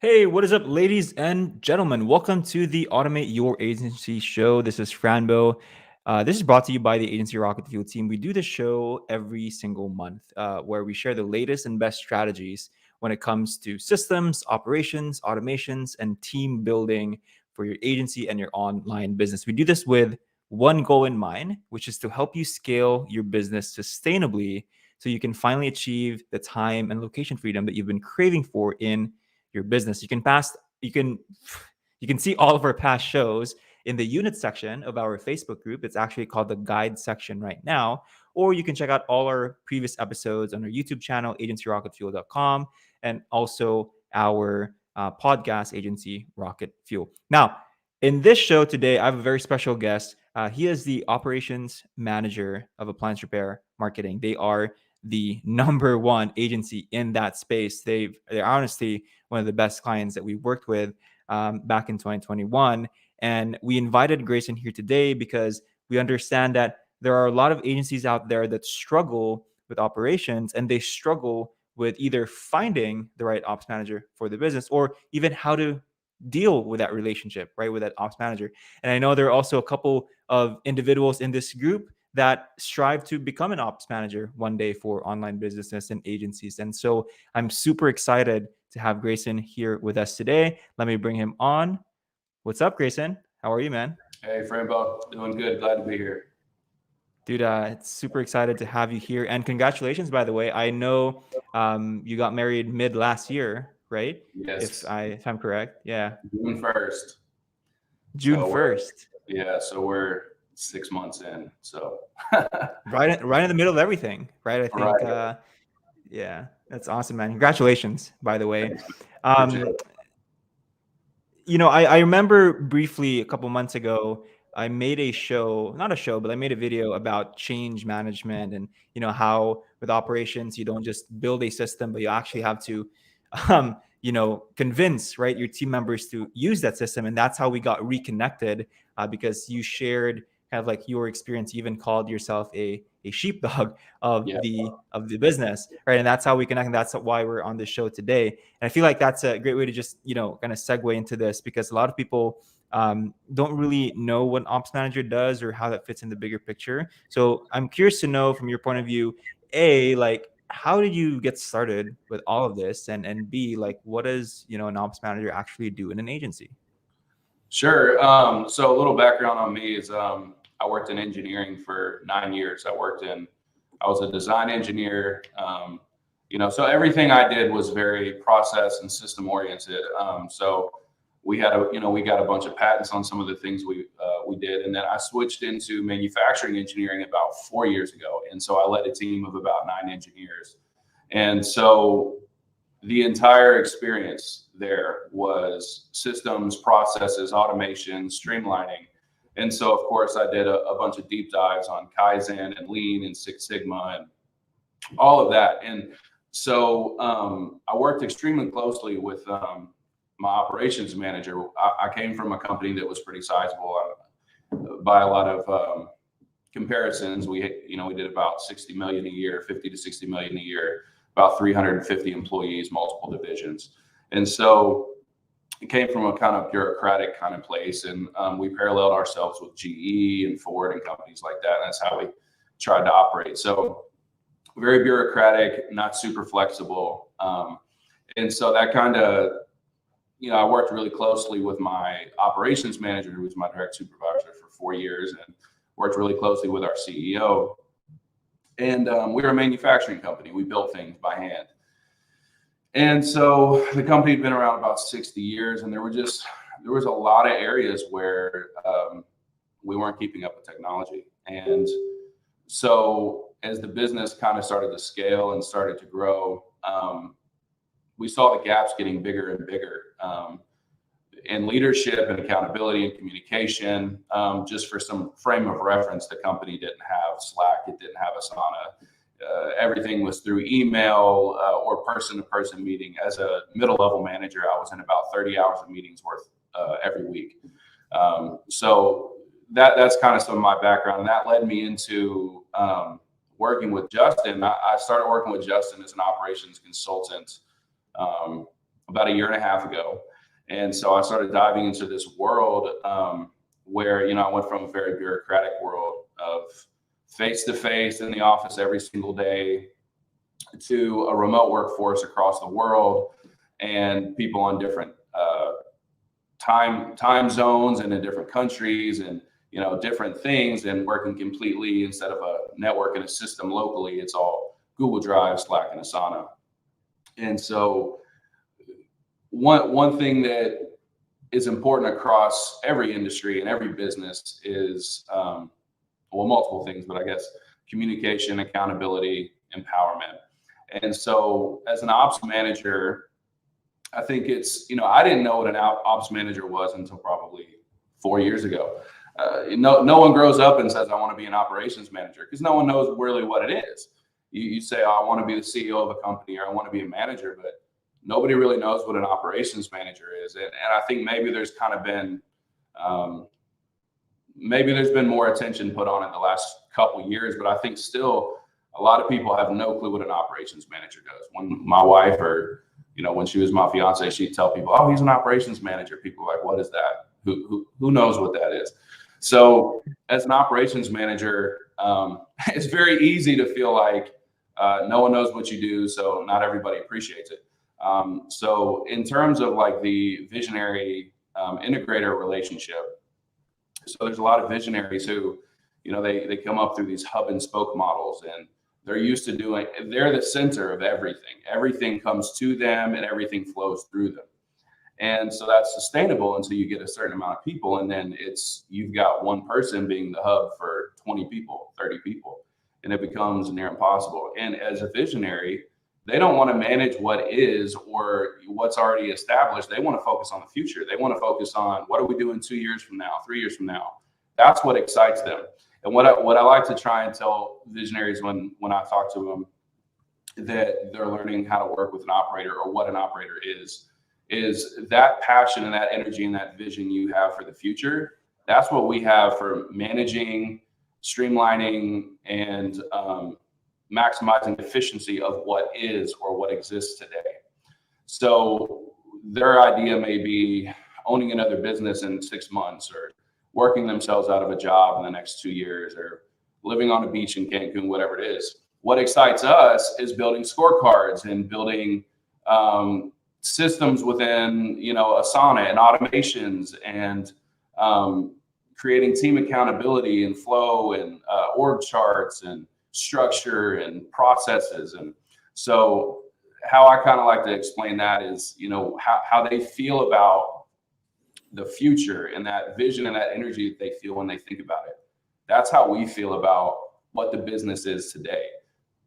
Hey, what is up, ladies and gentlemen? Welcome to the Automate Your Agency show. This is Franbo. This is brought to you by the Agency Rocket Fuel team. We do this show every single month where we share the latest and best strategies when it comes to systems, operations, automations, and team building for your agency and your online business. We do this with one goal in mind, which is to help you scale your business sustainably so you can finally achieve the time and location freedom that you've been craving for in your business. You can see all of our past shows in the unit section of our Facebook group. It's actually called the guide section right now. Or you can check out all our previous episodes on our YouTube channel, agencyrocketfuel.com, and also our podcast, Agency Rocket Fuel. Now, in this show today, I have a very special guest. He is the operations manager of Appliance Repair Marketing. They are the number one agency in that space. They're honestly one of the best clients that we worked with back in 2021. And we invited Grayson here today because we understand that there are a lot of agencies out there that struggle with operations, and they struggle with either finding the right ops manager for the business or even how to deal with that relationship, right, with that ops manager. And I know there are also a couple of individuals in this group that strive to become an ops manager one day for online businesses and agencies. And so I'm super excited to have Grayson here with us today. Let me bring him on. What's up, Grayson? How are you, man? Hey, Franbo, doing good. Glad to be here. Dude, it's super excited to have you here. And congratulations, by the way. I know you got married mid last year, right? If Yes, I'm correct. Yeah. June 1st. June So we're 1st. yeah, so we're 6 months in. So Right in the middle of everything, right? I think right, yeah, that's awesome, man. Congratulations, by the way. thanks. Appreciate Um, it. I remember briefly a couple months ago, I made a show, not a show, but I made a video about change management and, how with operations, you don't just build a system, but you actually have to, convince, right, your team members to use that system. And that's how we got reconnected because you shared kind of like your experience. You even called yourself a sheepdog of Yeah, the business, right? And that's how we connect. And that's why we're on this show today. And I feel like that's a great way to just, kind of segue into this because a lot of people don't really know what an ops manager does or how that fits in the bigger picture. So I'm curious to know from your point of view, A, like, how did you get started with all of this? And B, like, what does, an ops manager actually do in an agency? sure. So a little background on me is I worked in engineering for 9 years. I was a design engineer. So everything I did was very process and system oriented. So we got a bunch of patents on some of the things we did, and then I switched into manufacturing engineering about 4 years ago, and so I led a team of about 9 engineers, and so the entire experience there was systems, processes, automation, streamlining. And so, of course, I did a bunch of deep dives on Kaizen and Lean and Six Sigma and all of that. And so I worked extremely closely with my operations manager. I came from a company that was pretty sizable by a lot of comparisons. We did about 60 million a year, 50 to 60 million a year, about 350 employees, multiple divisions. And so it came from a kind of bureaucratic kind of place. And we paralleled ourselves with GE and Ford and companies like that. And that's how we tried to operate. So very bureaucratic, not super flexible. And so that kind of, I worked really closely with my operations manager, who was my direct supervisor for 4 years, and worked really closely with our CEO. And we were a manufacturing company. We built things by hand. And so the company had been around about 60 years, and there was a lot of areas where we weren't keeping up with technology. And so as the business kind of started to scale and started to grow, we saw the gaps getting bigger and bigger in leadership and accountability and communication. Just for some frame of reference, the company didn't have Slack, it didn't have Asana. Everything was through email or person-to-person meeting. As a middle-level manager, I was in about 30 hours of meetings worth every week. So that's kind of some of my background, and that led me into working with Justin. I started working with Justin as an operations consultant about a year and a half ago. And so I started diving into this world where, I went from a very bureaucratic world of face-to-face in the office every single day to a remote workforce across the world and people on different time zones and in different countries and, different things, and working completely instead of a network and a system locally. It's all Google Drive, Slack, and Asana. And so one thing that is important across every industry and every business is, multiple things, but I guess communication, accountability, empowerment. And so as an ops manager, I think it's, I didn't know what an ops manager was until probably 4 years ago. No one grows up and says, I want to be an operations manager, because no one knows really what it is. You say, oh, I want to be the CEO of a company, or I want to be a manager, but nobody really knows what an operations manager is. And I think maybe there's kind of been, more attention put on it the last couple years, but I think still a lot of people have no clue what an operations manager does. When my wife, or, when she was my fiance, she'd tell people, oh, he's an operations manager. People are like, what is that? Who knows what that is? So as an operations manager, it's very easy to feel like no one knows what you do, so not everybody appreciates it. So in terms of like the visionary integrator relationship, so there's a lot of visionaries who, they come up through these hub and spoke models, and they're used to they're the center of everything. Everything comes to them and everything flows through them. And so that's sustainable until you get a certain amount of people. And then you've got one person being the hub for 20 people, 30 people, and it becomes near impossible. And as a visionary, they don't want to manage what is or what's already established. They want to focus on the future. They want to focus on, what are we doing 2 years from now, 3 years from now? That's what excites them. And what I like to try and tell visionaries when I talk to them that they're learning how to work with an operator, or what an operator is that passion and that energy and that vision you have for the future. That's what we have for managing, streamlining, and maximizing efficiency of what is or what exists today. So their idea may be owning another business in 6 months, or working themselves out of a job in the next 2 years, or living on a beach in Cancun, whatever it is. What excites us is building scorecards and building systems within, Asana, and automations, and creating team accountability and flow, and org charts and structure and processes. And so how I kind of like to explain that is, how they feel about the future and that vision and that energy that they feel when they think about it. That's how we feel about what the business is today.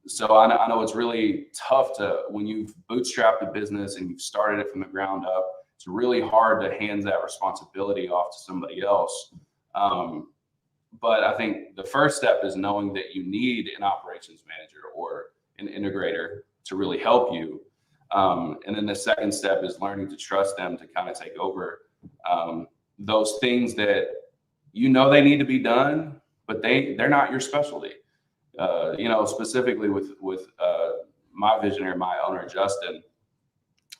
So I know it's really tough when you've bootstrapped a business and you've started it from the ground up, it's really hard to hand that responsibility off to somebody else. But I think the first step is knowing that you need an operations manager or an integrator to really help you. And then the second step is learning to trust them to kind of take over those things that they need to be done, but they're not your specialty. Specifically with my visionary, my owner, Justin,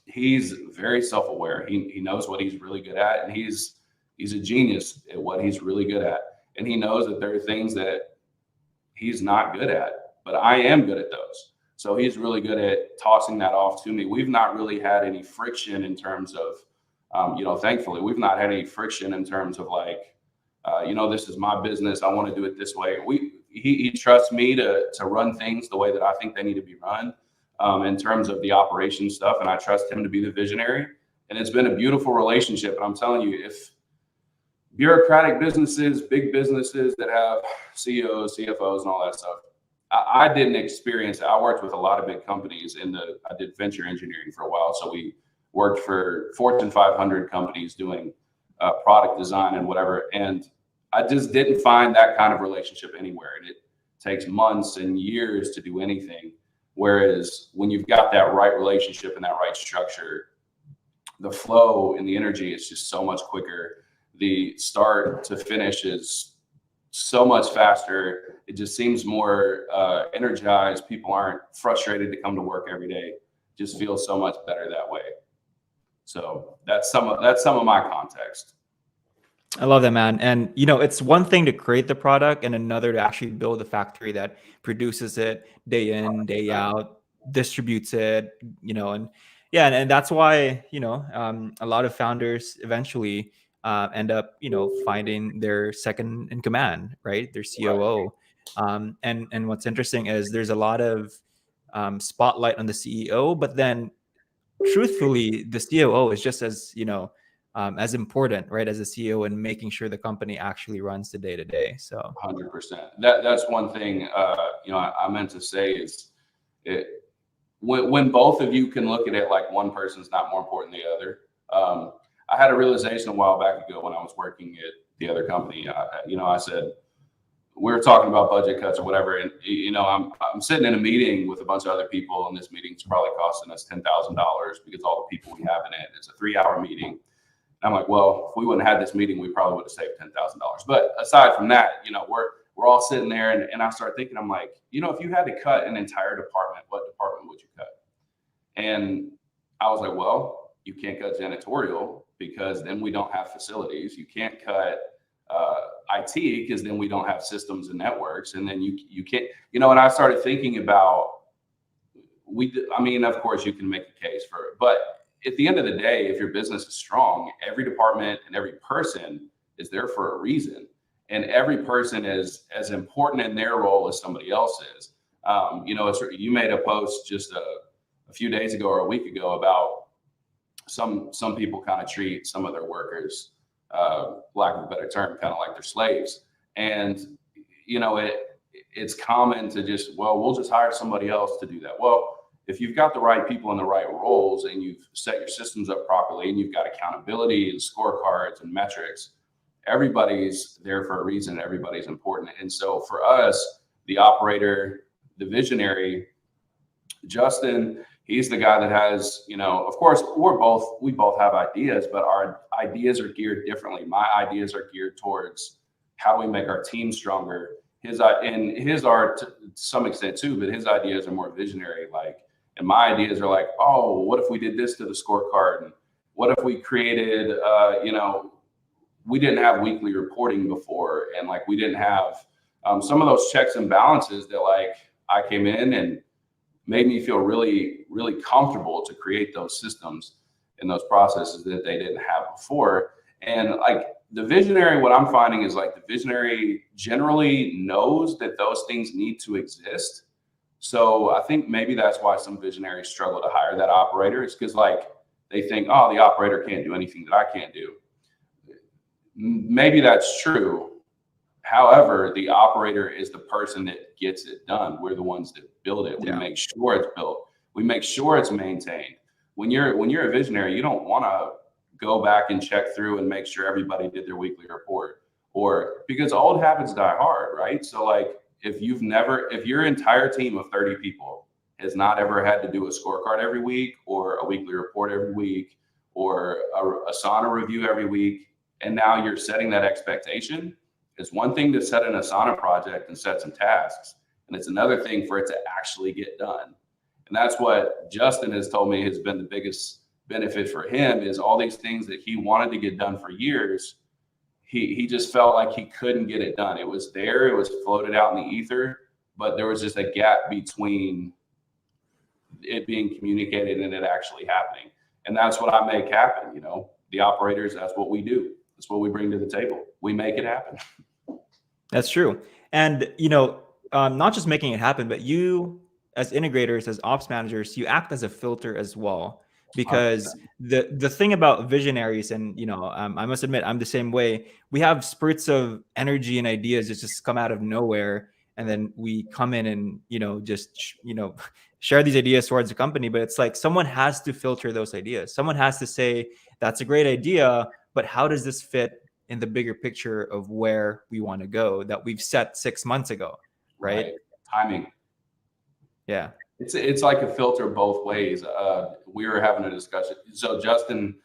he's very self-aware. He knows what he's really good at, and he's a genius at what he's really good at. And he knows that there are things that he's not good at, but I am good at those. So he's really good at tossing that off to me. We've not really had any friction in terms of, thankfully, we've not had any friction in terms of like, this is my business, I want to do it this way. He trusts me to run things the way that I think they need to be run, in terms of the operation stuff. And I trust him to be the visionary. And it's been a beautiful relationship. And I'm telling you, if bureaucratic businesses, big businesses that have CEOs, CFOs, and all that stuff, I didn't experience it. I worked with a lot of big companies I did venture engineering for a while. So we worked for Fortune 500 companies doing product design and whatever. And I just didn't find that kind of relationship anywhere. And it takes months and years to do anything. Whereas when you've got that right relationship and that right structure, the flow and the energy is just so much quicker. The start to finish is so much faster. It just seems more energized. People aren't frustrated to come to work every day. It just feels so much better that way. So that's some of my context. I love that, man. And it's one thing to create the product and another to actually build a factory that produces it day in, day out, distributes it, and yeah, and that's why, a lot of founders eventually end up, finding their second in command, right? Their COO. And what's interesting is there's a lot of spotlight on the CEO, but then truthfully, the COO is just as important, right, as a CEO in making sure the company actually runs the day to day. So 100%. That's one thing, I meant to say is when both of you can look at it like one person's not more important than the other. I had a realization a while back ago when I was working at the other company. I said, we were talking about budget cuts or whatever. And, I'm sitting in a meeting with a bunch of other people, and this meeting's probably costing us $10,000 because all the people we have in it, it's a 3-hour meeting. And I'm like, well, if we wouldn't have had this meeting, we probably would have saved $10,000. But aside from that, we're all sitting there, and I start thinking, I'm like, if you had to cut an entire department, what department would you cut? And I was like, well, you can't cut janitorial because then we don't have facilities. You can't cut IT because then we don't have systems and networks. And then you can't, and I started thinking about, of course you can make a case for it, but at the end of the day, if your business is strong, every department and every person is there for a reason. And every person is as important in their role as somebody else is. You made a post just a few days ago or a week ago about some people kind of treat some of their workers, lack of a better term, kind of like they're slaves. And, it's common to just, well, we'll just hire somebody else to do that. Well, if you've got the right people in the right roles and you've set your systems up properly and you've got accountability and scorecards and metrics, everybody's there for a reason. Everybody's important. And so for us, the operator, the visionary, Justin, he's the guy that has, of course, we both have ideas, but our ideas are geared differently. My ideas are geared towards how do we make our team stronger. His are to some extent too, but his ideas are more visionary. And my ideas are like, oh, what if we did this to the scorecard? And what if we created, we didn't have weekly reporting before. And we didn't have some of those checks and balances that I came in and made me feel really, really comfortable to create those systems and those processes that they didn't have before. And the visionary, what I'm finding is the visionary generally knows that those things need to exist. So I think maybe that's why some visionaries struggle to hire that operator. It's because they think, oh, the operator can't do anything that I can't do. Maybe that's true. However, the operator is the person that gets it done. We're the ones that build it. We make sure it's built. We make sure it's maintained. When you're a visionary, you don't want to go back and check through and make sure everybody did their weekly report, or because old habits die hard, right? So if your entire team of 30 people has not ever had to do a scorecard every week or a weekly report every week or a Asana review every week, and now you're setting that expectation, it's one thing to set an Asana project and set some tasks, and it's another thing for it to actually get done. And that's what Justin has told me has been the biggest benefit for him is all these things that he wanted to get done for years. He just felt like he couldn't get it done. It was there, it was floated out in the ether, but there was just a gap between it being communicated and it actually happening. And that's what I make happen. The operators, that's what we do. That's what we bring to the table. We make it happen. That's true. And, not just making it happen, but you as integrators, as ops managers, you act as a filter as well. Because the thing about visionaries, and I must admit, I'm the same way. We have spurts of energy and ideas that just come out of nowhere, and then we come in and share these ideas towards the company. But it's someone has to filter those ideas. Someone has to say that's a great idea, but how does this fit in the bigger picture of where we want to go that we've set 6 months ago, right? Timing. Yeah. It's like a filter both ways. We were having a discussion. So Justin,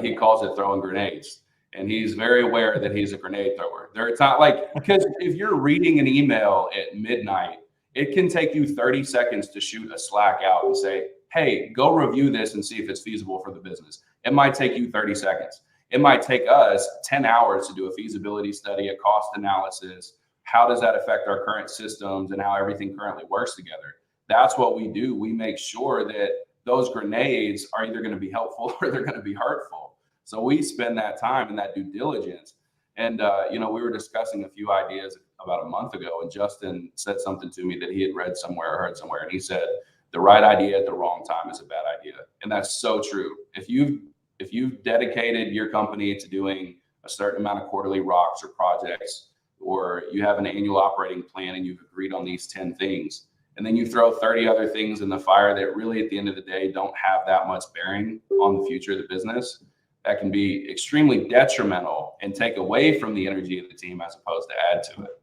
he calls it throwing grenades, and he's very aware that he's a grenade thrower. It's not because if you're reading an email at midnight, it can take you 30 seconds to shoot a Slack out and say, hey, go review this and see if it's feasible for the business. It might take you 30 seconds. It might take us 10 hours to do a feasibility study, a cost analysis. How does that affect our current systems and how everything currently works together? That's what we do. We make sure that those grenades are either going to be helpful or they're going to be hurtful. So we spend that time and that due diligence. And, we were discussing a few ideas about a month ago, and Justin said something to me that he had read somewhere or heard somewhere. And he said, the right idea at the wrong time is a bad idea. And that's so true. If you've dedicated your company to doing a certain amount of quarterly rocks or projects, or you have an annual operating plan and you've agreed on these 10 things, and then you throw 30 other things in the fire that really at the end of the day don't have that much bearing on the future of the business, that can be extremely detrimental and take away from the energy of the team as opposed to add to it.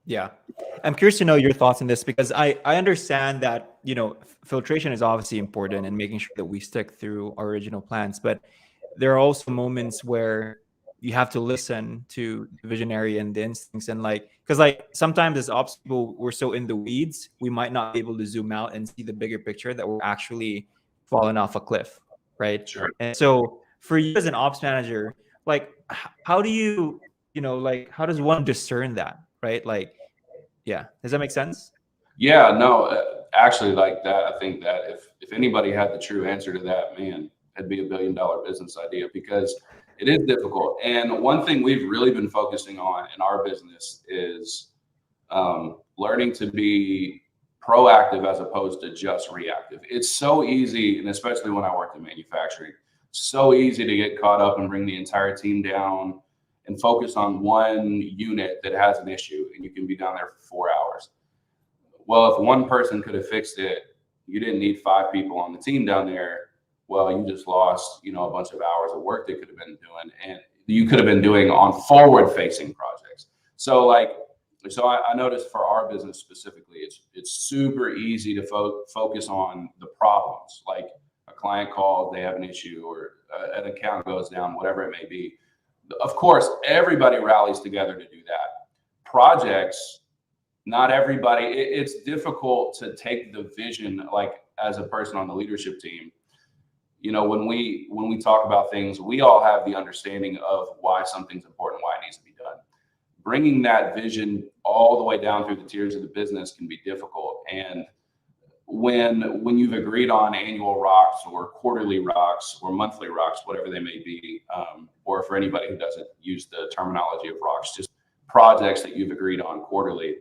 Yeah. I'm curious to know your thoughts on this, because I understand that, filtration is obviously important and making sure that we stick through our original plans, but there are also moments where you have to listen to the visionary and the instincts, and because sometimes as ops people, we're so in the weeds, we might not be able to zoom out and see the bigger picture, that we're actually falling off a cliff, right? Sure. And so for you as an ops manager, how do you, how does one discern that, right? Yeah, does that make sense? Yeah, no, actually, like that, I think that if anybody had the true answer to that, man, it'd be $1 billion business idea, because it is difficult. And one thing we've really been focusing on in our business is learning to be proactive as opposed to just reactive. It's so easy, and especially when I worked in manufacturing, so easy to get caught up and bring the entire team down and focus on one unit that has an issue, and you can be down there for 4 hours. Well, if one person could have fixed it, you didn't need 5 people on the team down there. Well, you just lost, a bunch of hours of work they could have been doing, and you could have been doing on forward-facing projects. So I noticed for our business specifically, it's super easy to focus on the problems. Like a client calls, they have an issue, or an account goes down, whatever it may be. Of course, everybody rallies together to do that. Projects, not everybody. It's difficult to take the vision, as a person on the leadership team. When we talk about things, we all have the understanding of why something's important, why it needs to be done. Bringing that vision all the way down through the tiers of the business can be difficult. And when you've agreed on annual rocks or quarterly rocks or monthly rocks, whatever they may be, or for anybody who doesn't use the terminology of rocks, just projects that you've agreed on quarterly.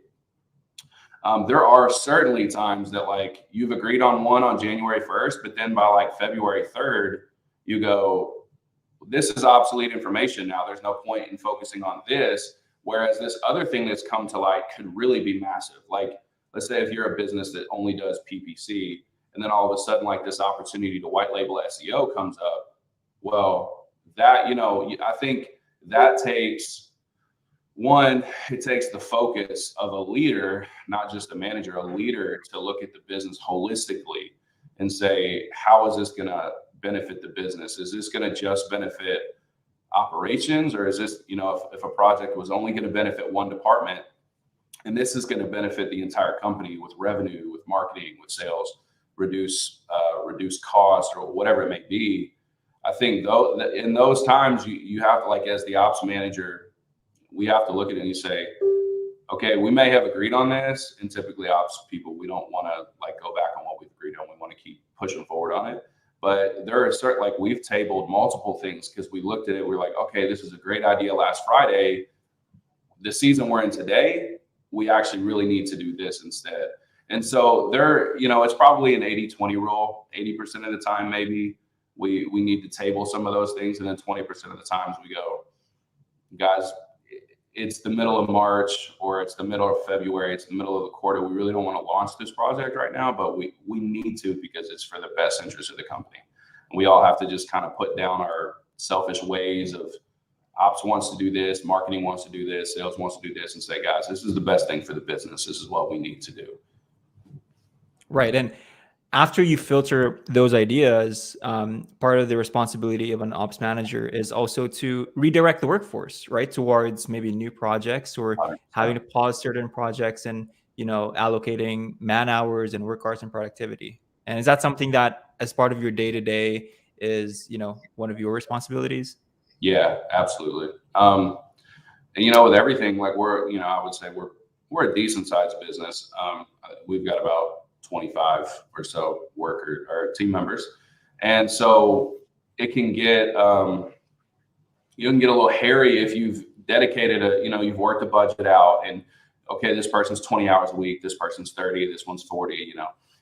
There are certainly times that you've agreed on one on January 1st, but then by February 3rd, you go, this is obsolete information now. There's no point in focusing on this. Whereas this other thing that's come to light could really be massive. Let's say if you're a business that only does PPC, and then all of a sudden this opportunity to white label SEO comes up. Well, that, I think that takes the focus of a leader, not just a manager, a leader, to look at the business holistically and say, how is this going to benefit the business? Is this going to just benefit operations, or is this, if a project was only going to benefit one department, and this is going to benefit the entire company with revenue, with marketing, with sales, reduce cost, or whatever it may be. I think though in those times you have to, as the ops manager, we have to look at it and you say, okay, we may have agreed on this, and typically ops people, we don't want to go back on what we've agreed on. We want to keep pushing forward on it. But there are certain, we've tabled multiple things because we looked at it. We're like, okay, this is a great idea last Friday. The season we're in today, we actually really need to do this instead. And so it's probably an 80-20 rule. 80% of the time, maybe we need to table some of those things. And then 20% of the times we go, guys, it's the middle of March, or it's the middle of February, it's the middle of the quarter. We really don't want to launch this project right now, but we need to, because it's for the best interest of the company. And we all have to just kind of put down our selfish ways of ops wants to do this, marketing wants to do this, sales wants to do this, and say, guys, this is the best thing for the business. This is what we need to do. Right. And after you filter those ideas, part of the responsibility of an ops manager is also to redirect the workforce, right, towards maybe new projects, or 100%. Having to pause certain projects and, allocating man hours and work hours and productivity. And is that something that, as part of your day-to-day, is, one of your responsibilities? Yeah, absolutely. And with everything, like I would say we're a decent sized business. We've got about 25 or so worker or team members, and so it can get you can get a little hairy if you've dedicated you've worked the budget out, and okay, this person's 20 hours a week, this person's 30, this one's 40,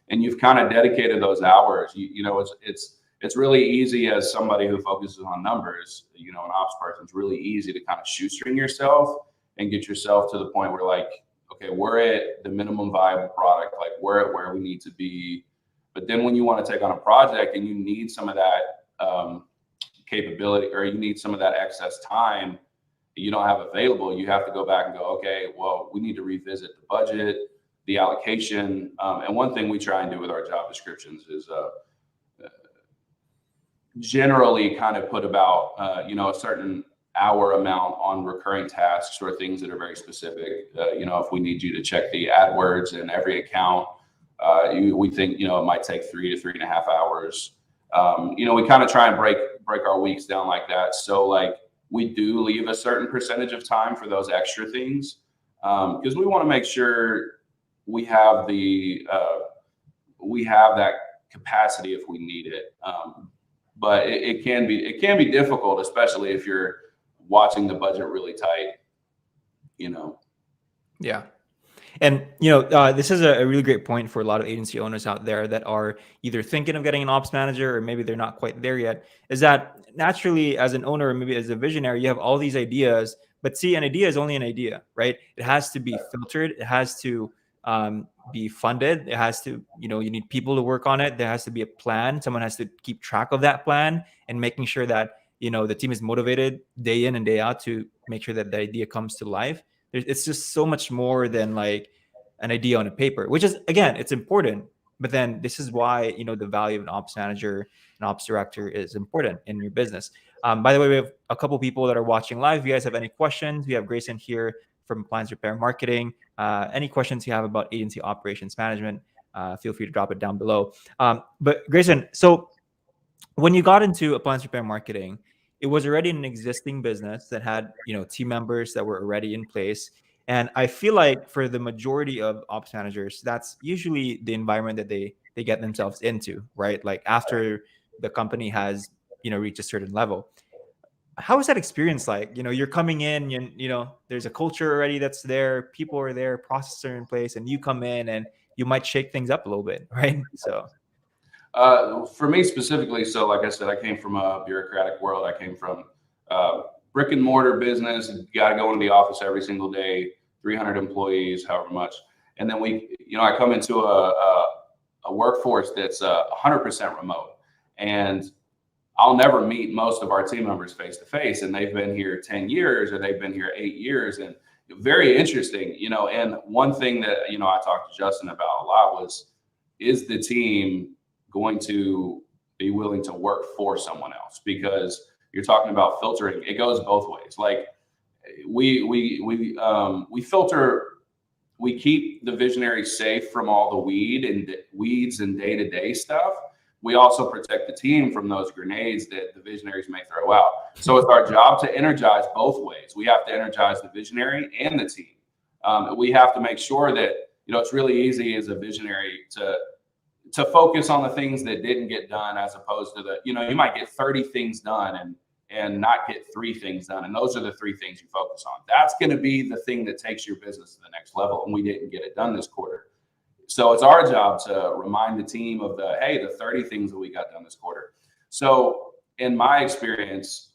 and you've kind of dedicated those hours. It's really easy as somebody who focuses on numbers, an ops person, it's really easy to kind of shoestring yourself and get yourself to the point where, like, okay, we're at the minimum viable product, like we're at where we need to be. But then when you want to take on a project and you need some of that capability, or you need some of that excess time that you don't have available, you have to go back and go, okay, well, we need to revisit the budget, the allocation. And one thing we try and do with our job descriptions is generally kind of put about a certain hour amount on recurring tasks or things that are very specific. If we need you to check the AdWords in every account, we think it might take 3 to 3.5 hours. We kind of try and break our weeks down like that. So like we do leave a certain percentage of time for those extra things, because we want to make sure we have that capacity if we need it. But it can be difficult, especially if you're watching the budget really tight. Yeah. And, this is a really great point for a lot of agency owners out there that are either thinking of getting an ops manager, or maybe they're not quite there yet, is that naturally as an owner, or maybe as a visionary, you have all these ideas, but see, an idea is only an idea, right? It has to be filtered. It has to be funded. It has to, you need people to work on it. There has to be a plan. Someone has to keep track of that plan and making sure that, the team is motivated day in and day out to make sure that the idea comes to life. It's just so much more than like an idea on a paper, which is, again, it's important. But then this is why, the value of an ops manager, an ops director is important in your business. By the way, we have a couple people that are watching live. If you guys have any questions, we have Grayson here from Appliance Repair Marketing. Any questions you have about agency operations management, feel free to drop it down below. But Grayson, so when you got into Appliance Repair Marketing, it was already an existing business that had, team members that were already in place. And I feel like for the majority of ops managers, that's usually the environment that they get themselves into, right? Like after the company has, reached a certain level. How is that experience like? You're coming in, there's a culture already that's there, people are there, processes are in place, and you come in and you might shake things up a little bit, right? So for me specifically, so like I said, I came from a bureaucratic world. I came from brick and mortar business. You got to go into the office every single day, 300 employees, however much. And then I come into a workforce that's 100% remote, and I'll never meet most of our team members face to face, and they've been here 10 years or they've been here 8 years, and very interesting, and one thing that, I talked to Justin about a lot was, is the team going to be willing to work for someone else? Because you're talking about filtering, it goes both ways. Like we filter, we keep the visionary safe from all the weeds and day-to-day stuff. We also protect the team from those grenades that the visionaries may throw out. So it's our job to energize both ways. We have to energize the visionary and the team. We have to make sure that, it's really easy as a visionary to focus on the things that didn't get done, as opposed to you might get 30 things done and not get 3 things done. And those are the 3 things you focus on. That's going to be the thing that takes your business to the next level. And we didn't get it done this quarter. So it's our job to remind the team of the 30 things that we got done this quarter. So in my experience,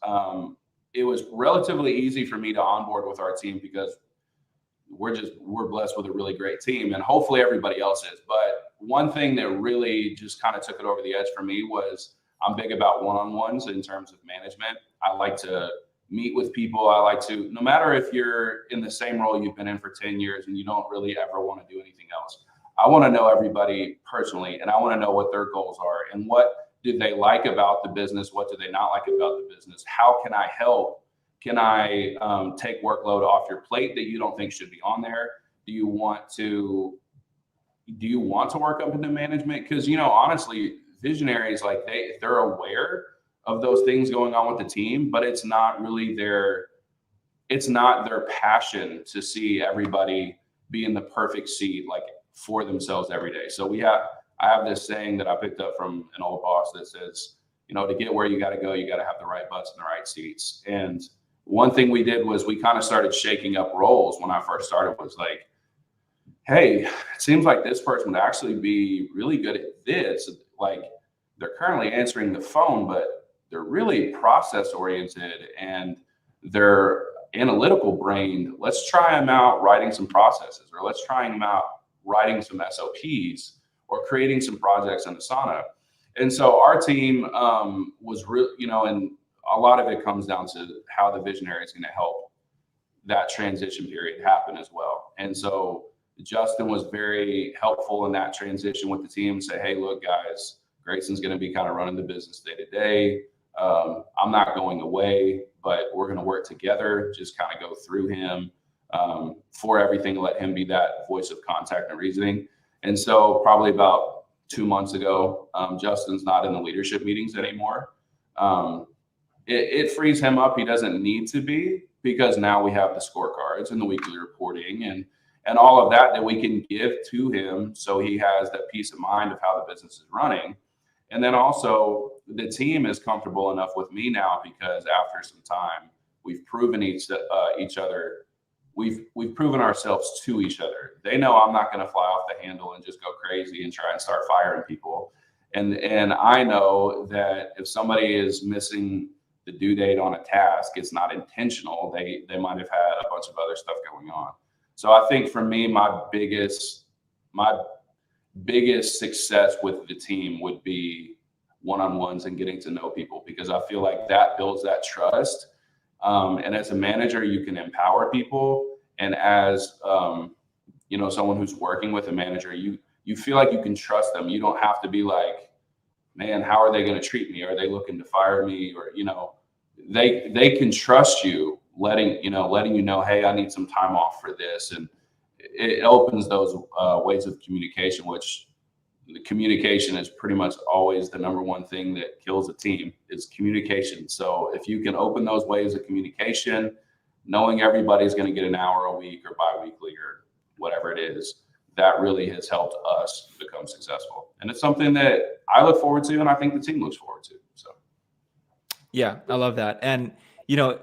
it was relatively easy for me to onboard with our team, because we're blessed with a really great team, and hopefully everybody else is. But one thing that really just kind of took it over the edge for me was, I'm big about one-on-ones in terms of management. I like to meet with people. I like to, no matter if you're in the same role you've been in for 10 years and you don't really ever want to do anything else, I want to know everybody personally, and I want to know what their goals are and what do they like about the business, what do they not like about the business, how can I help? Can I take workload off your plate that you don't think should be on there? Do you want to work up into management? Because, honestly, visionaries, like they're aware those things going on with the team, but it's not their passion to see everybody be in the perfect seat, like for themselves every day. So I have this saying that I picked up from an old boss that says, to get where you got to go, you got to have the right butts in the right seats. And one thing we did was we kind of started shaking up roles when I first started. Was like, hey, it seems like this person would actually be really good at this. Like, they're currently answering the phone, but they're really process oriented and they're analytical brained. Let's try them out writing some processes, or let's try them out writing some SOPs or creating some projects in Asana. And so our team was real, and a lot of it comes down to how the visionary is going to help that transition period happen as well. And so Justin was very helpful in that transition with the team. Say, hey, look, guys, Grayson's going to be kind of running the business day to day. I'm not going away, but we're going to work together, just kind of go through him for everything, let him be that voice of contact and reasoning. And so probably about 2 months ago, Justin's not in the leadership meetings anymore. It frees him up. He doesn't need to be, because now we have the scorecards and the weekly reporting and all of that we can give to him, so he has that peace of mind of how the business is running. And then also the team is comfortable enough with me now, because after some time, we've proven each other. We've proven ourselves to each other. They know I'm not going to fly off the handle and just go crazy and try and start firing people. And I know that if somebody is missing the due date on a task, it's not intentional. They might have had a bunch of other stuff going on. So I think for me, my biggest success with the team would be one-on-ones and getting to know people, because I feel like that builds that trust. And as a manager, you can empower people. And as, someone who's working with a manager, you feel like you can trust them. You don't have to be like, man, how are they going to treat me? Are they looking to fire me? Or, they can trust you, letting you know, hey, I need some time off for this. And it opens those ways of communication, which the communication is pretty much always the number one thing that kills a team, is communication. So if you can open those ways of communication, knowing everybody's going to get an hour a week or biweekly or whatever it is, that really has helped us become successful. And it's something that I look forward to, and I think the team looks forward to. So, yeah, I love that. And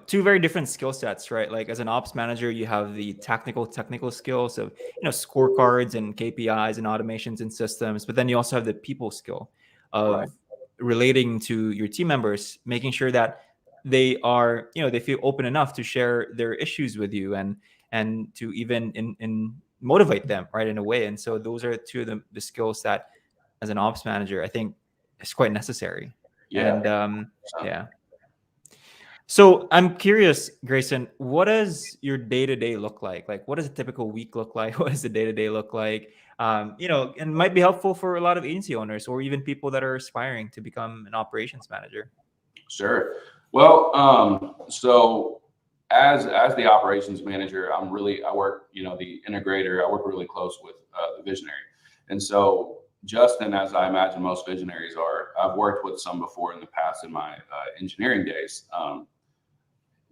two very different skill sets, right? Like as an ops manager, you have the technical skills of, scorecards and KPIs and automations and systems, but then you also have the people skill of relating to your team members, making sure that they are, they feel open enough to share their issues with you and to even in motivate them, right, in a way. And so those are two of the skills that as an ops manager, I think is quite necessary. Yeah. And yeah. So I'm curious, Grayson, what does your day-to-day look like? Like, what does a typical week look like? What does the day-to-day look like? And it might be helpful for a lot of agency owners or even people that are aspiring to become an operations manager. Sure. Well, so as the operations manager, I work, the integrator, I work really close with the visionary. And so Justin, as I imagine most visionaries are, I've worked with some before in the past in my engineering days.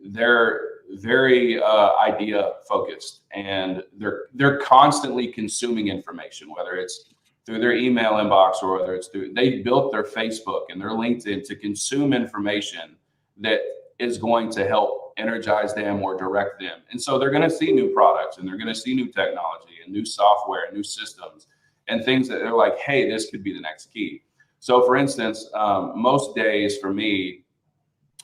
They're very idea focused, and they're constantly consuming information, whether it's through their email inbox or whether it's they built their Facebook and their LinkedIn to consume information that is going to help energize them or direct them. And so they're going to see new products, and they're going to see new technology and new software and new systems and things that they're like, hey, this could be the next key. So for instance, most days for me,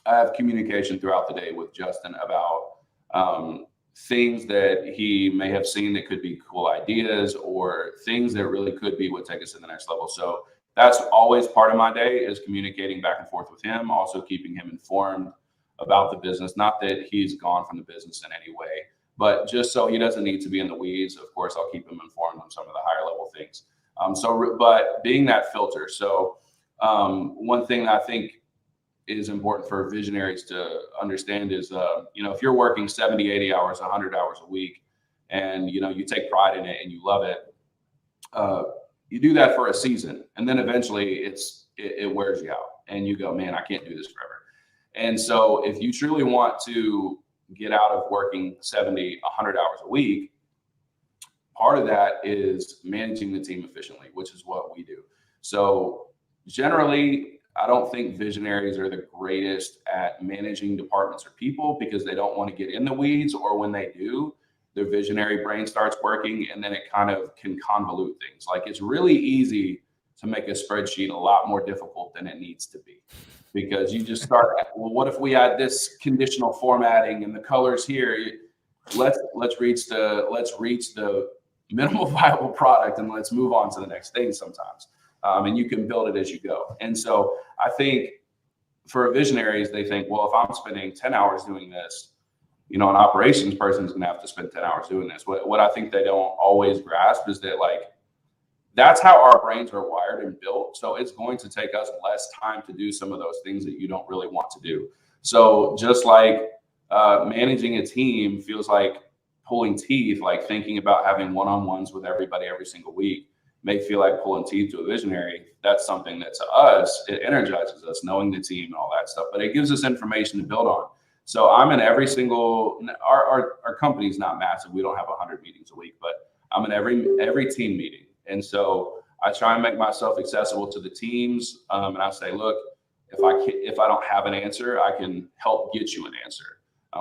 I have communication throughout the day with Justin about things that he may have seen that could be cool ideas, or things that really could be what take us to the next level. So that's always part of my day, is communicating back and forth with him, also keeping him informed about the business. Not that he's gone from the business in any way, but just so he doesn't need to be in the weeds. Of course, I'll keep him informed on some of the higher level things. But being that filter. So one thing that I think is important for visionaries to understand is, if you're working 70, 80 hours, 100 hours a week, and, you take pride in it and you love it, you do that for a season. And then eventually it's it wears you out and you go, man, I can't do this forever. And so if you truly want to get out of working 70, 100 hours a week, part of that is managing the team efficiently, which is what we do. So generally, I don't think visionaries are the greatest at managing departments or people because they don't want to get in the weeds, or when they do, their visionary brain starts working and then it kind of can convolute things. Like, it's really easy to make a spreadsheet a lot more difficult than it needs to be, because you just start, well, what if we add this conditional formatting and the colors here? Let's reach the minimal viable product and let's move on to the next thing sometimes. And you can build it as you go. And so I think for visionaries, they think, well, if I'm spending 10 hours doing this, an operations person is going to have to spend 10 hours doing this. What I think they don't always grasp is that, like, that's how our brains are wired and built. So it's going to take us less time to do some of those things that you don't really want to do. So just like managing a team feels like pulling teeth, like thinking about having one-on-ones with everybody every single week may feel like pulling teeth to a visionary. That's something that, to us, it energizes us, knowing the team and all that stuff, but it gives us information to build on. So I'm in every single, our company's not massive. We don't have 100 meetings a week, but I'm in every team meeting. And so I try and make myself accessible to the teams. And I say, look, if I don't have an answer, I can help get you an answer.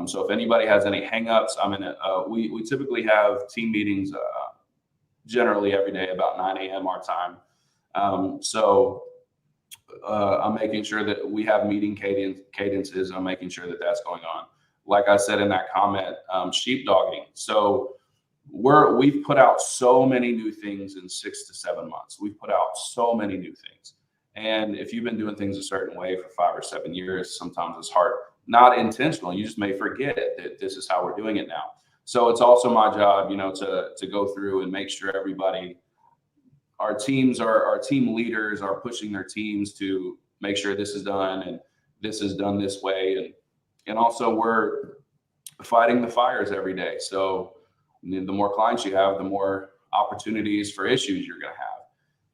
So if anybody has any hangups, we typically have team meetings generally every day about 9 a.m. our time. I'm making sure that we have meeting cadences. I'm making sure that that's going on. Like I said in that comment, sheepdogging. So we've put out so many new things in 6 to 7 months. We've put out so many new things. And if you've been doing things a certain way for 5 or 7 years, sometimes it's hard. Not intentional. You just may forget that this is how we're doing it now. So it's also my job, to go through and make sure everybody, our team leaders are pushing their teams to make sure this is done and this is done this way. And also we're fighting the fires every day. So the more clients you have, the more opportunities for issues you're going to have.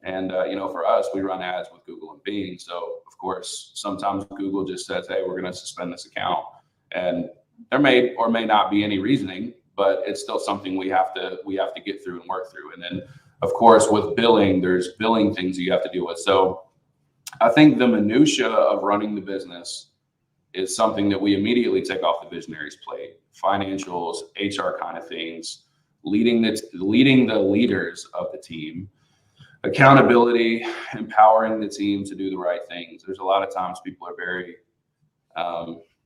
And, for us, we run ads with Google and Bing. So, of course, sometimes Google just says, hey, we're going to suspend this account. And there may or may not be any reasoning, but it's still something we have to get through and work through. And then, of course, with billing, there's billing things you have to deal with. So I think the minutia of running the business is something that we immediately take off the visionary's plate. Financials, HR kind of things, leading the leaders of the team, accountability, empowering the team to do the right things. There's a lot of times people are very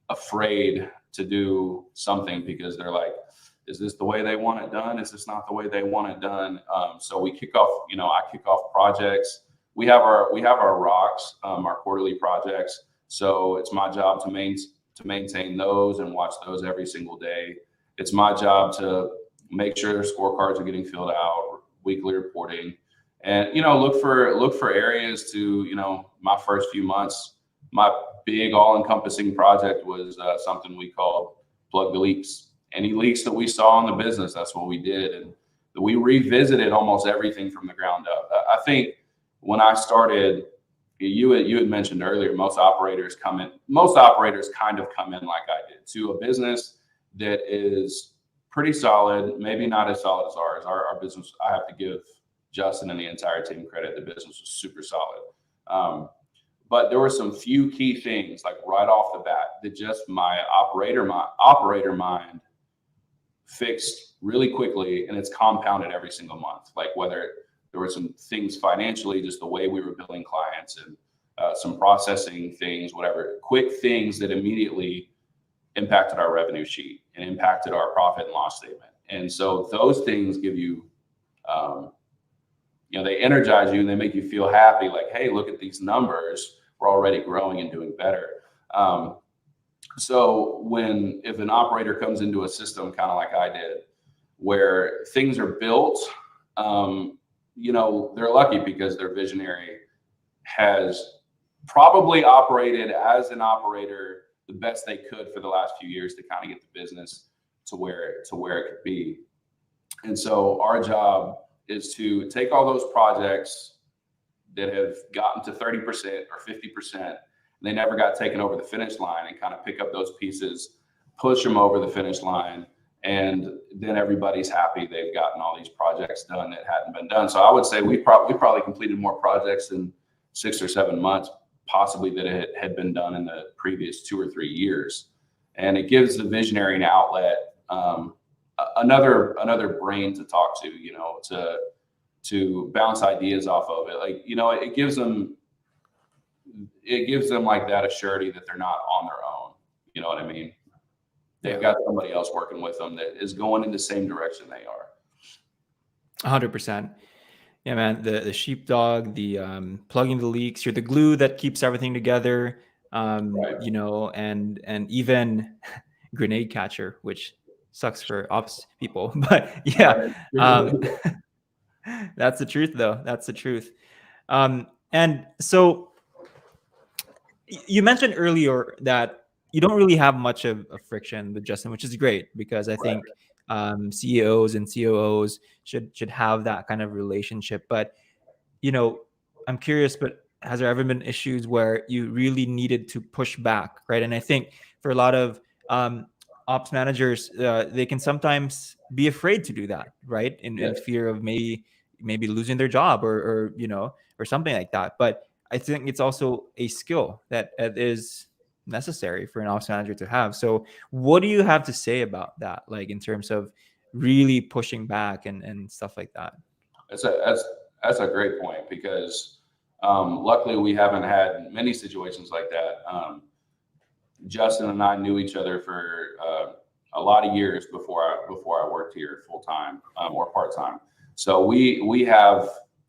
afraid to do something because they're like, is this the way they want it done? Is this not the way they want it done? So we kick off, I kick off projects. We have our rocks, our quarterly projects. So it's my job to maintain those and watch those every single day. It's my job to make sure scorecards are getting filled out, weekly reporting, and look for areas to, my first few months, my big all-encompassing project was something we called plug the leaks. Any leaks that we saw in the business, that's what we did, and we revisited almost everything from the ground up. I think when I started, you had mentioned earlier, most operators kind of come in like I did to a business that is pretty solid, maybe not as solid as ours. Our business, I have to give Justin and the entire team credit. The business was super solid. But there were some few key things, like right off the bat, that just my operator mind fixed really quickly, and it's compounded every single month. Like whether there were some things financially, just the way we were billing clients, and some processing things, whatever, quick things that immediately impacted our revenue sheet and impacted our profit and loss statement. And so those things give you, they energize you and they make you feel happy. Like, hey, look at these numbers. We're already growing and doing better. So if an operator comes into a system kind of like I did, where things are built, they're lucky because their visionary has probably operated as an operator the best they could for the last few years to kind of get the business to where it could be. And so our job is to take all those projects that have gotten to 30% or 50%. They never got taken over the finish line, and kind of pick up those pieces, push them over the finish line, and then everybody's happy. They've gotten all these projects done that hadn't been done. So I would say we probably completed more projects in 6 or 7 months, possibly, that it had been done in the previous 2 or 3 years. And it gives the visionary an outlet, another brain to talk to, to bounce ideas off of it. Like, it gives them like that assurity that they're not on their own. You know what I mean? They've got somebody else working with them that is going in the same direction they are. 100%. Yeah, man. The sheepdog, the plugging the leaks, you're the glue that keeps everything together. Right. And even grenade catcher, which sucks for ops people, but yeah, that's the truth, though. That's the truth. And so you mentioned earlier that you don't really have much of a friction with Justin, which is great, because I think CEOs and COOs should have that kind of relationship. But I'm curious, but has there ever been issues where you really needed to push back, right? And I think for a lot of ops managers, they can sometimes be afraid to do that, right? In fear of maybe losing their job or something like that. But I think it's also a skill that is necessary for an ops manager to have. So what do you have to say about that, like in terms of really pushing back and stuff like that? That's a great point, because luckily we haven't had many situations like that. Justin and I knew each other for a lot of years before I worked here full time or part time. So we have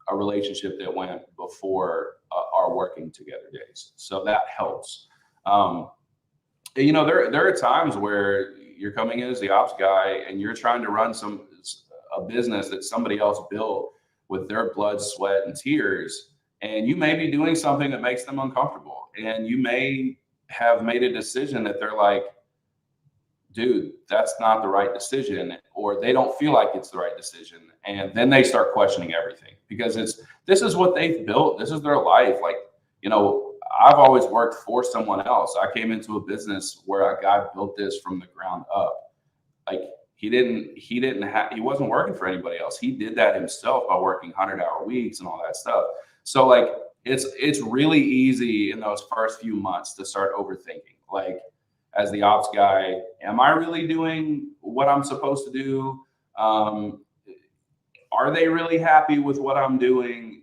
a relationship that went before our working together days. So that helps. There are times where you're coming in as the ops guy and you're trying to run a business that somebody else built with their blood, sweat, and tears, and you may be doing something that makes them uncomfortable, and you may have made a decision that they're like, dude, that's not the right decision, or they don't feel like it's the right decision. And then they start questioning everything, because this is what they've built. This is their life. Like, I've always worked for someone else. I came into a business where a guy built this from the ground up. Like, he wasn't working for anybody else. He did that himself by working 100-hour weeks and all that stuff. So like, it's really easy in those first few months to start overthinking. Like, as the ops guy, am I really doing what I'm supposed to do? Are they really happy with what I'm doing?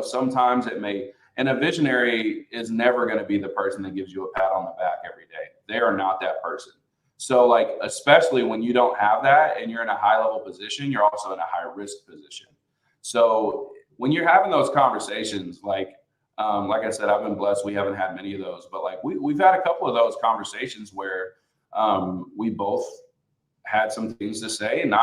Sometimes it may, and a visionary is never going to be the person that gives you a pat on the back every day. They are not that person. So like, especially when you don't have that and you're in a high level position, you're also in a high risk position. So when you're having those conversations, like I said, I've been blessed. We haven't had many of those, but like we've had a couple of those conversations where we both had some things to say, and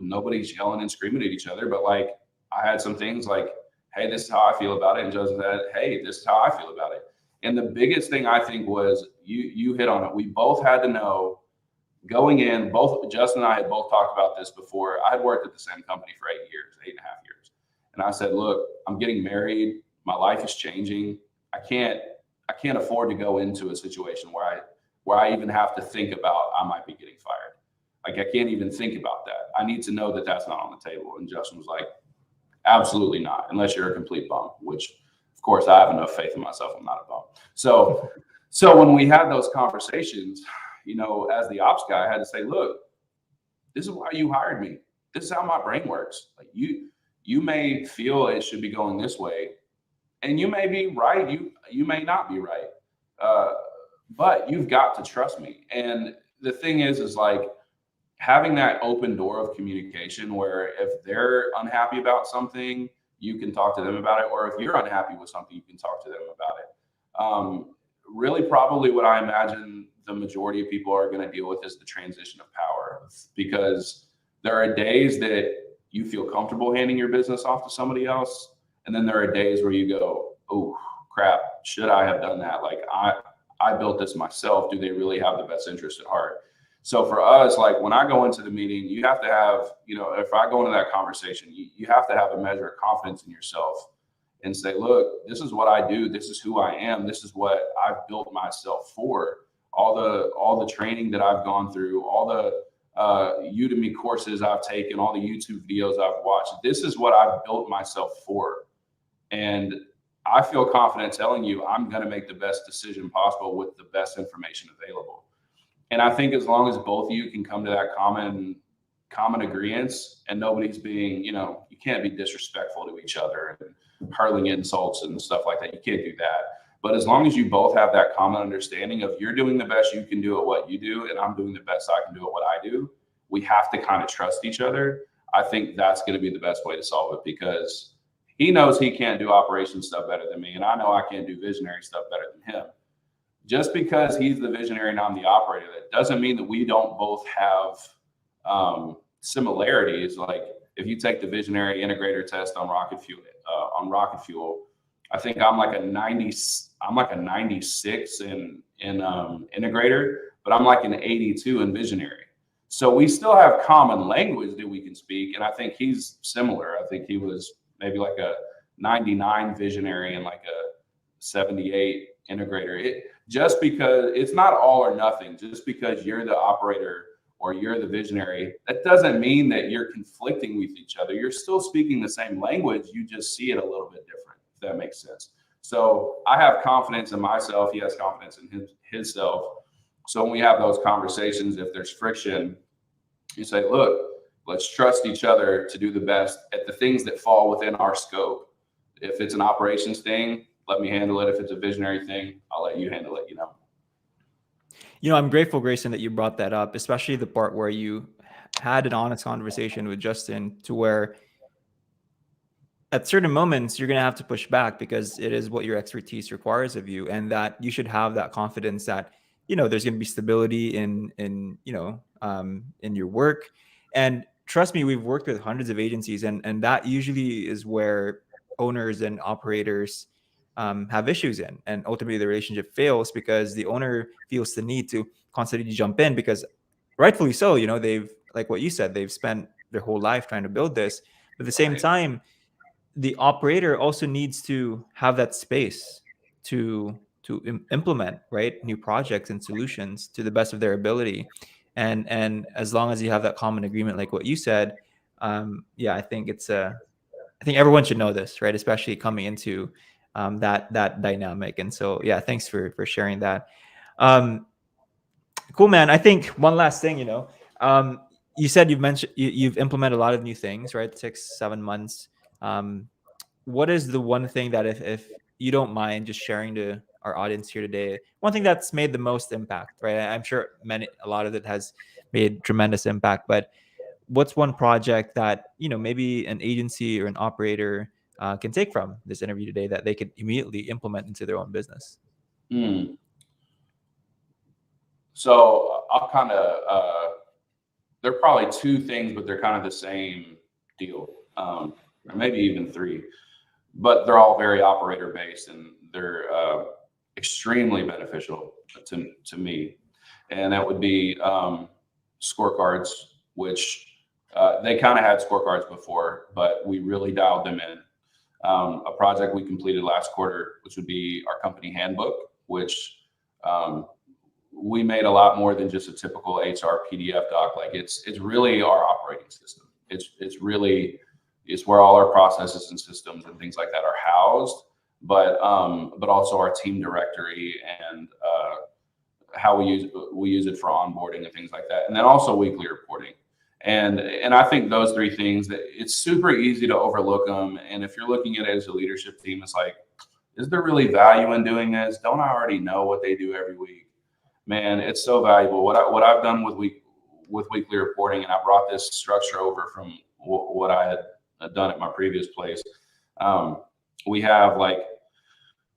nobody's yelling and screaming at each other, but like I had some things like, hey, this is how I feel about it. And Joseph said, hey, this is how I feel about it. And the biggest thing I think was you hit on it. We both had to know going in, both Justin and I had both talked about this before. I had worked at the same company for 8 years, 8.5 years. And I said, look, I'm getting married. My life is changing. I can't afford to go into a situation where I even have to think about I might be getting fired. Like, I can't even think about that. I need to know that that's not on the table. And Justin was like, absolutely not, unless you're a complete bum, which of course I have enough faith in myself. I'm not a bum. So when we had those conversations, as the ops guy, I had to say, look, this is why you hired me. This is how my brain works. Like, you may feel it should be going this way, and you may be right. You may not be right. But you've got to trust me. And the thing is like having that open door of communication, where if they're unhappy about something, you can talk to them about it. Or if you're unhappy with something, you can talk to them about it. Really, probably what I imagine the majority of people are going to deal with is the transition of power, because there are days that you feel comfortable handing your business off to somebody else. And then there are days where you go, oh crap, should I have done that? Like, I built this myself. Do they really have the best interest at heart? So for us, like when I go into the meeting, you have to have, if I go into that conversation, you have to have a measure of confidence in yourself and say, look, this is what I do. This is who I am. This is what I've built myself for. All the training that I've gone through, all the Udemy courses I've taken, all the YouTube videos I've watched. This is what I've built myself for. And I feel confident telling you I'm going to make the best decision possible with the best information available. And I think as long as both of you can come to that common agreement, and nobody's being, you can't be disrespectful to each other and hurling insults and stuff like that. You can't do that. But as long as you both have that common understanding of you're doing the best you can do at what you do, and I'm doing the best I can do at what I do, we have to kind of trust each other. I think that's going to be the best way to solve it, because he knows he can't do operations stuff better than me, and I know I can't do visionary stuff better than him. Just because he's the visionary and I'm the operator, that doesn't mean that we don't both have similarities. Like if you take the Visionary Integrator test on Rocket Fuel, I think I'm like a 96 in Integrator, but I'm like an 82 in Visionary. So we still have common language that we can speak, and I think he's similar. I think he was maybe like a 99 Visionary and like a 78 Integrator. Just because it's not all or nothing, just because you're the operator or you're the visionary, that doesn't mean that you're conflicting with each other. You're still speaking the same language. You just see it a little bit different, if that makes sense. So I have confidence in myself. He has confidence in himself. So when we have those conversations, if there's friction, you say, look, let's trust each other to do the best at the things that fall within our scope. If it's an operations thing, let me handle it. If it's a visionary thing, I'll let you handle it, I'm grateful, Grayson, that you brought that up, especially the part where you had an honest conversation with Justin, to where at certain moments you're going to have to push back because it is what your expertise requires of you, and that you should have that confidence that, there's going to be stability in your work. And trust me, we've worked with hundreds of agencies, and that usually is where owners and operators have issues in, and ultimately the relationship fails because the owner feels the need to constantly jump in, because rightfully so, they've, like what you said, they've spent their whole life trying to build this. But at the same time, the operator also needs to have that space to implement new projects and solutions to the best of their ability. And as long as you have that common agreement, like what you said, I think I think everyone should know this, right? Especially coming into that dynamic. And so, thanks for sharing that. Cool, man. I think one last thing, you said you've implemented a lot of new things, right? 6-7 months. What is the one thing that, if you don't mind just sharing to our audience here today, one thing that's made the most impact, right? I'm sure a lot of it has made tremendous impact, but what's one project that, maybe an agency or an operator can take from this interview today that they could immediately implement into their own business? So I'll kind of, there are probably two things, but they're kind of the same deal, or maybe even three, but they're all very operator based, and they're extremely beneficial to me. And that would be scorecards, which they kind of had scorecards before, but we really dialed them in. A project we completed last quarter, which would be our company handbook, which we made a lot more than just a typical HR PDF doc. Like it's really our operating system. It's where all our processes and systems and things like that are housed, but also our team directory and how we use it for onboarding and things like that, and then also weekly reporting. And I think those three things, that it's super easy to overlook them. And if you're looking at it as a leadership team, it's like, is there really value in doing this? Don't I already know what they do every week? Man, it's so valuable. What I've done with weekly reporting, and I brought this structure over from what I had done at my previous place. We have like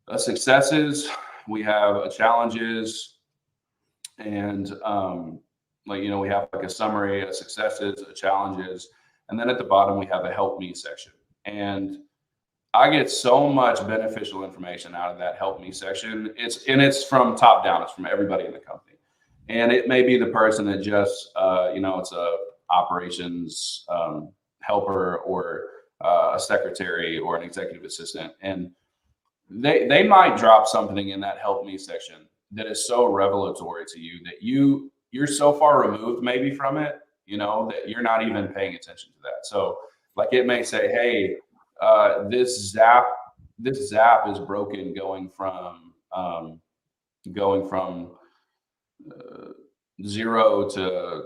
a successes, we have a challenges, and we have like a summary, a successes, a challenges, and then at the bottom we have a help me section. And I get so much beneficial information out of that help me section. It's from top down. It's from everybody in the company, and it may be the person that just it's a operations helper or a secretary or an executive assistant, and they might drop something in that help me section that is so revelatory to you that you're so far removed maybe from it, that you're not even paying attention to that. So like it may say, hey, this zap is broken going from 0 to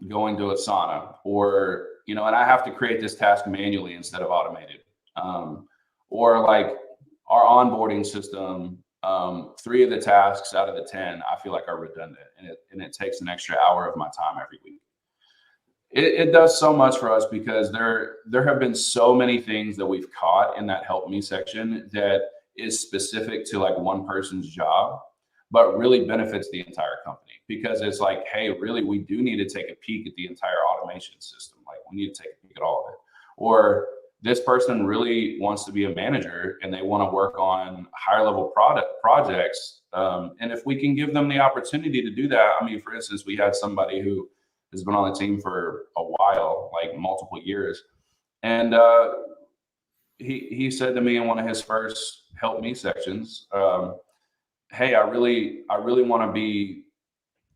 going to a sauna, or and I have to create this task manually instead of automated, or like our onboarding system, 3 of the tasks out of the 10 I feel like are redundant, and it takes an extra hour of my time every week. It does so much for us because there have been so many things that we've caught in that help me section that is specific to like one person's job, but really benefits the entire company, because it's like, hey, really, we do need to take a peek at the entire automation system. Like we need to take a peek at all of it. Or this person really wants to be a manager and they want to work on higher level projects. And if we can give them the opportunity to do that, I mean, for instance, we had somebody who has been on the team for a while, like multiple years. And he said to me in one of his first help me sections, hey, I really want to be,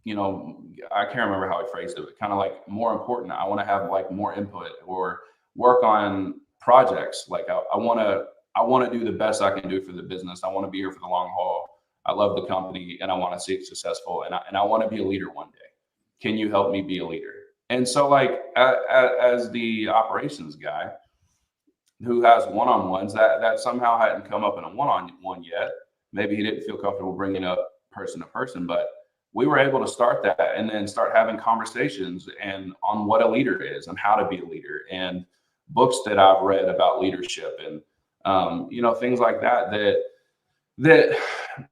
I can't remember how he phrased it, but kind of like more important. I want to have like more input or work on projects. Like I want to do the best I can do for the business. I want to be here for the long haul. I love the company and I want to see it successful. And I want to be a leader one day. Can you help me be a leader? And so like as the operations guy who has one-on-ones, that somehow hadn't come up in a one-on-one yet. Maybe he didn't feel comfortable bringing up person to person, but we were able to start that and then start having conversations and on what a leader is and how to be a leader, and books that I've read about leadership and things like that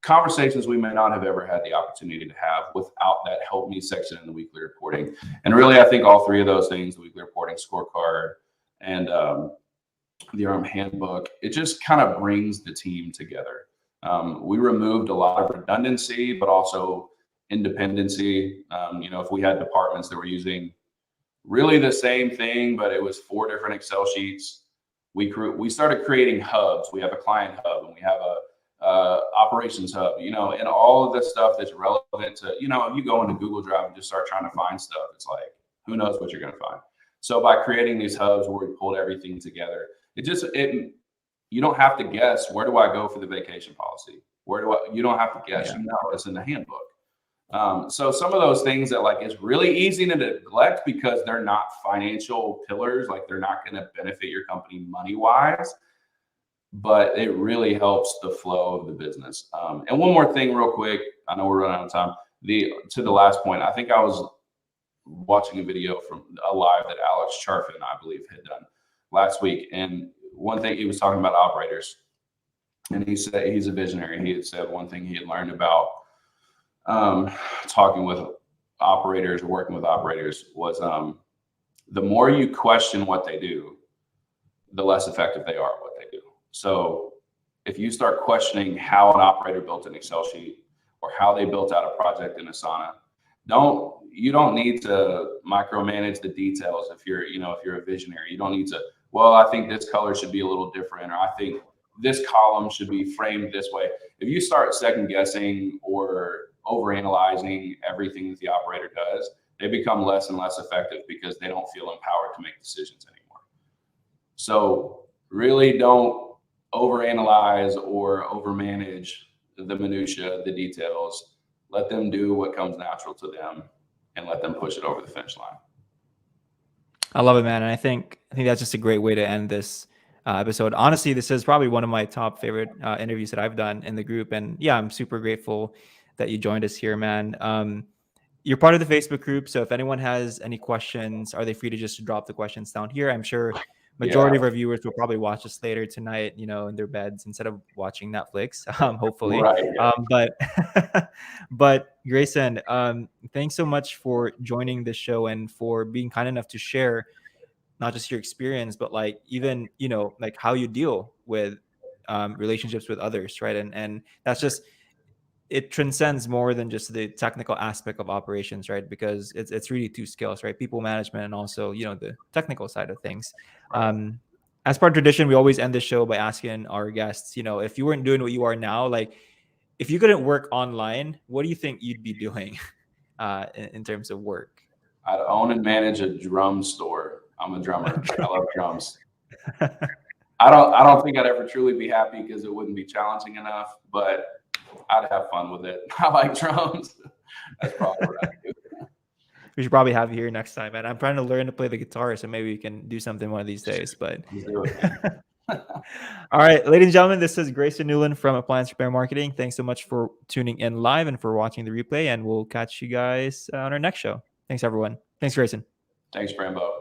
conversations we may not have ever had the opportunity to have without that help me section in the weekly reporting. And really, I think all 3 of those things, the weekly reporting, scorecard, and the ARM handbook, it just kind of brings the team together. We removed a lot of redundancy, but also independency. If we had departments that were using really the same thing, but it was 4 different Excel sheets, we started creating hubs. We have a client hub and we have a operations hub, and all of the stuff that's relevant to, if you go into Google Drive and just start trying to find stuff, it's like, who knows what you're going to find. So by creating these hubs where we pulled everything together, you don't have to guess, where do I go for the vacation policy? You don't have to guess, it's in the handbook. So some of those things that like is really easy to neglect because they're not financial pillars, like they're not going to benefit your company money wise, but it really helps the flow of the business. And one more thing real quick, I know we're running out of time. To the last point, I think I was watching a video from a live that Alex Charfin, I believe, had done last week. And one thing he was talking about operators, and he said he's a visionary. He had said one thing he had learned about talking with operators or working with operators was the more you question what they do, the less effective they are at what they do. So if you start questioning how an operator built an Excel sheet or how they built out a project in Asana, you don't need to micromanage the details. If you're a visionary, you don't need to, well, I think this color should be a little different, or I think this column should be framed this way. If you start second guessing or overanalyzing everything that the operator does, they become less and less effective because they don't feel empowered to make decisions anymore. So really don't overanalyze or overmanage the minutia, the details. Let them do what comes natural to them and let them push it over the finish line. I love it, man. And I think that's just a great way to end this episode. Honestly, this is probably one of my top favorite interviews that I've done in the group. And yeah, I'm super grateful that you joined us here, man. You're part of the Facebook group. So if anyone has any questions, are they free to just drop the questions down here? I'm sure majority of our viewers will probably watch us later tonight, in their beds instead of watching Netflix, hopefully. Right, yeah. But Grayson, thanks so much for joining the show and for being kind enough to share not just your experience, but like even, like how you deal with relationships with others, right? And that's just, it transcends more than just the technical aspect of operations, right? Because it's really 2 skills, right? People management and also, the technical side of things. as part of tradition, we always end the show by asking our guests, if you weren't doing what you are now, like if you couldn't work online, what do you think you'd be doing in terms of work? I'd own and manage a drum store. I'm a drummer. I love drums. I don't think I'd ever truly be happy because it wouldn't be challenging enough, but I'd have fun with it. I like drums. That's probably what I'd do. We should probably have you here next time, man. I'm trying to learn to play the guitar, so maybe we can do something one of these days. But all right, ladies and gentlemen, this is Grayson Newland from Appliance Repair Marketing. Thanks so much for tuning in live and for watching the replay, and we'll catch you guys on our next show. Thanks, everyone. Thanks, Grayson. Thanks, Brembo.